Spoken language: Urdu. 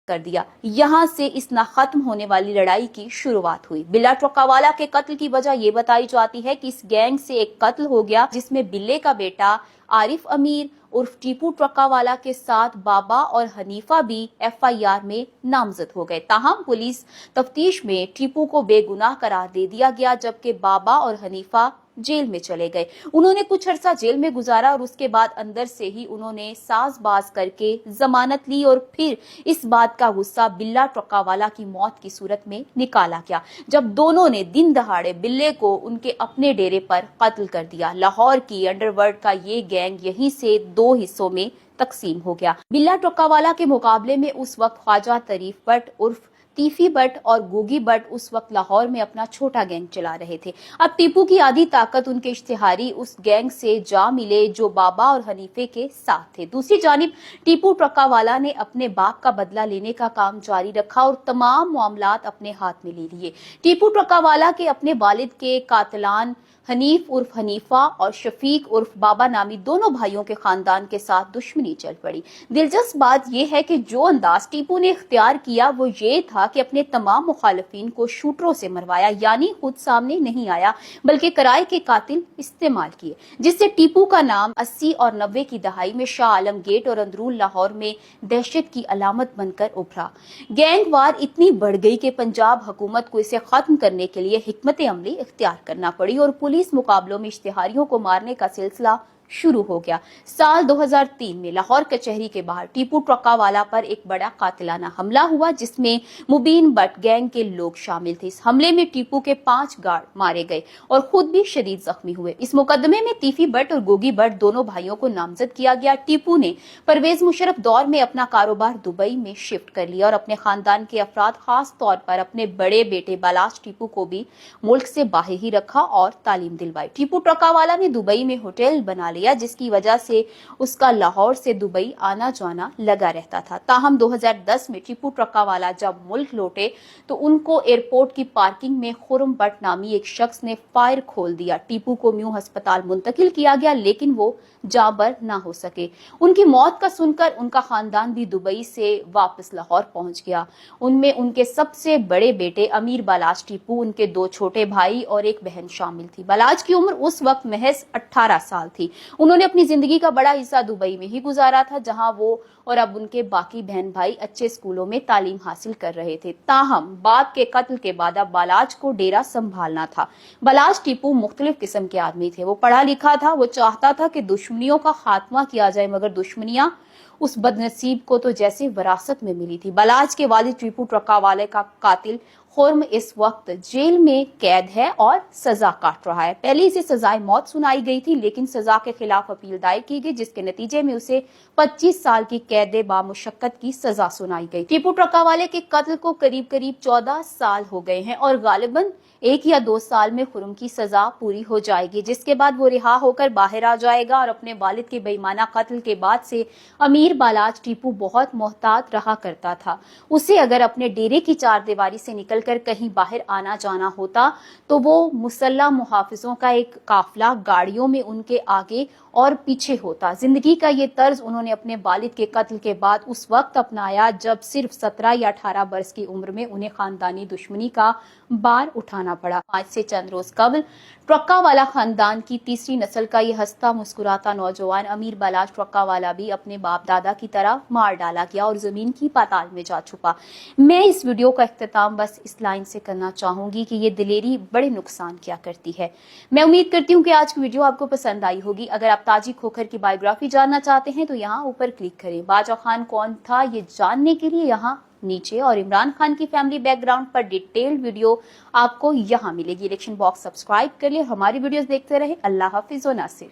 کر دیا۔ یہاں سے اس نہ ختم ہونے والی لڑائی کی شروعات ہوئی۔ بلا ٹرکاوالا کے قتل کی وجہ یہ بتائی جاتی ہے کہ اس گینگ سے ایک قتل ہو گیا جس میں بلے کا بیٹا عارف امیر عرف ٹیپو ٹرکاوالا کے ساتھ بابا اور حنیفہ بھی ایف آئی آر میں نامزد ہو گئے۔ تاہم پولیس تفتیش میں ٹیپو کو بے گناہ قرار دے دیا گیا جبکہ بابا اور حنیفہ جیل میں چلے گئے۔ انہوں نے کچھ عرصہ جیل میں گزارا اور اس کے بعد اندر سے ہی انہوں نے ساز باز کر کے ضمانت لی اور پھر اس بات کا غصہ بلا ٹرکاوالا کی موت کی صورت میں نکالا گیا جب دونوں نے دن دہاڑے بلے کو ان کے اپنے ڈیرے پر قتل کر دیا۔ لاہور کی انڈر ورلڈ کا یہ گینگ یہیں سے دو حصوں میں تقسیم ہو گیا۔ بلا ٹرکاوالا کے مقابلے میں اس وقت خواجہ طریف بٹ عرف ٹیفی بٹ اور گوگی بٹ اس وقت لاہور میں اپنا چھوٹا گینگ چلا رہے تھے۔ اب ٹیپو کی آدھی طاقت ان کے اشتہاری اس گینگ سے جا ملے جو بابا اور حنیفے کے ساتھ تھے۔ دوسری جانب ٹیپو ٹرکاوالا نے اپنے باپ کا بدلہ لینے کا کام جاری رکھا اور تمام معاملات اپنے ہاتھ میں لے لیے۔ ٹیپو ٹرکاوالا کے اپنے والد کے قاتلان حنیف عرف حنیفہ اور شفیق عرف بابا نامی دونوں بھائیوں کے خاندان کے ساتھ دشمنی چل پڑی۔ دلچسپ بات یہ ہے کہ جو انداز ٹیپو نے اختیار کیا وہ یہ تھا کہ اپنے تمام مخالفین کو شوٹروں سے مروایا، یعنی خود سامنے نہیں آیا بلکہ کرائے کے قاتل استعمال کیے، جس سے ٹیپو کا نام 80 اور 90 کی دہائی میں شاہ عالم گیٹ اور اندرون لاہور میں دہشت کی علامت بن کر ابھرا۔ گینگ وار اتنی بڑھ گئی کہ پنجاب حکومت کو اسے ختم کرنے کے لیے حکمت عملی اختیار کرنا پڑی اور پولیس مقابلوں میں اشتہاریوں کو مارنے کا سلسلہ شروع ہو گیا۔ سال 2003 میں لاہور کچہری کے باہر ٹیپو ٹرکاوالا پر ایک بڑا قاتلانہ حملہ ہوا جس میں مبین بٹ گینگ کے لوگ شامل تھے۔ اس حملے میں ٹیپو کے 5 گارڈ مارے گئے اور خود بھی شدید زخمی ہوئے۔ اس مقدمے میں ٹیفی بٹ اور گوگی بٹ دونوں بھائیوں کو نامزد کیا گیا۔ ٹیپو نے پرویز مشرف دور میں اپنا کاروبار دبئی میں شفٹ کر لیا اور اپنے خاندان کے افراد خاص طور پر اپنے بڑے بیٹے بالاج ٹیپو کو بھی ملک سے باہر ہی رکھا اور تعلیم دلوائی۔ ٹیپو ٹرکاوالا نے دبئی میں ہوٹل بنا لیا جس کی وجہ سے اس کا لاہور سے دبئی آنا جانا لگا رہتا تھا۔ تاہم 2010 میں ٹیپو ٹرکاوالا جب ملک لوٹے تو ان کو ایئرپورٹ کی پارکنگ میں خرم بٹ نامی ایک شخص نے فائر کھول دیا۔ ٹیپو کو میوں ہسپتال منتقل کیا گیا لیکن وہ جاں بر نہ ہو سکے۔ ان کی موت کا سن کر ان کا خاندان بھی دبئی سے واپس لاہور پہنچ گیا۔ ان میں ان کے سب سے بڑے بیٹے امیر بالاج ٹیپو، ان کے 2 چھوٹے بھائی اور ایک بہن شامل تھی۔ بالاج کی عمر اس وقت محض 18 سال تھی۔ انہوں نے اپنی زندگی کا بڑا حصہ دبئی میں ہی گزارا تھا جہاں وہ اور اب ان کے باقی بہن بھائی اچھے اسکولوں میں تعلیم حاصل کر رہے تھے۔ تاہم باپ کے قتل کے بعد اب بالاج کو ڈیرا سنبھالنا تھا۔ بالاج ٹیپو مختلف قسم کے آدمی تھے۔ وہ پڑھا لکھا تھا، وہ چاہتا تھا کہ دشمنیوں کا خاتمہ کیا جائے مگر دشمنیاں اس بدنصیب کو تو جیسے وراثت میں ملی تھی۔ بالاج کے والد ٹیپو ٹرکاوالا کا قاتل خرم اس وقت جیل میں قید ہے اور سزا کاٹ رہا ہے۔ پہلے اسے سزائے موت سنائی گئی تھی لیکن سزا کے خلاف اپیل دائر کی گئی جس کے نتیجے میں اسے 25 سال کی قید بامشقت کی سزا سنائی گئی۔ ٹیپو ٹرکاوالا کے قتل کو قریب 14 سال ہو گئے ہیں اور غالباً 1 یا 2 سال میں خرم کی سزا پوری ہو جائے گی جس کے بعد وہ رہا ہو کر باہر آ جائے گا اور اپنے والد کے بے ایمانہ قتل کے بعد سے امیر بالاج ٹیپو بہت محتاط رہا کرتا تھا۔ اسے اگر اپنے ڈیرے کی 4 دیواری سے نکل کر کہیں باہر آنا جانا ہوتا تو وہ مسلح محافظوں کا ایک قافلہ گاڑیوں میں ان کے آگے اور پیچھے ہوتا۔ زندگی کا یہ طرز انہوں نے اپنے والد کے قتل کے بعد اس وقت اپنایا جب صرف 17 یا 18 برس کی عمر میں انہیں خاندانی دشمنی کا بار اٹھانا پڑا۔ آج سے چند روز قبل ٹرکاوالا خاندان کی تیسری نسل کا یہ ہنستا مسکراتا نوجوان امیر بالاج ٹرکاوالا بھی اپنے باپ دادا کی طرح مار ڈالا گیا اور زمین کی پاتال میں جا چھپا۔ میں اس ویڈیو کا اختتام بس اس لائن سے کرنا چاہوں گی کہ یہ دلیری بڑے نقصان کیا کرتی ہے۔ میں امید کرتی ہوں کہ آج کی ویڈیو آپ کو پسند آئی ہوگی۔ اگر آپ تاجی کھوکھر کی بائیوگرافی جاننا چاہتے ہیں تو یہاں اوپر کلک کریں۔ باجوہ خان کون تھا یہ جاننے کے لیے یہاں نیچے، اور عمران خان کی فیملی بیک گراؤنڈ پر ڈیٹیلڈ ویڈیو آپ کو یہاں ملے گی۔ الیکشن باکس سبسکرائب کر لیں، ہماری ویڈیوز دیکھتے رہیں۔ اللہ حافظ و ناصر۔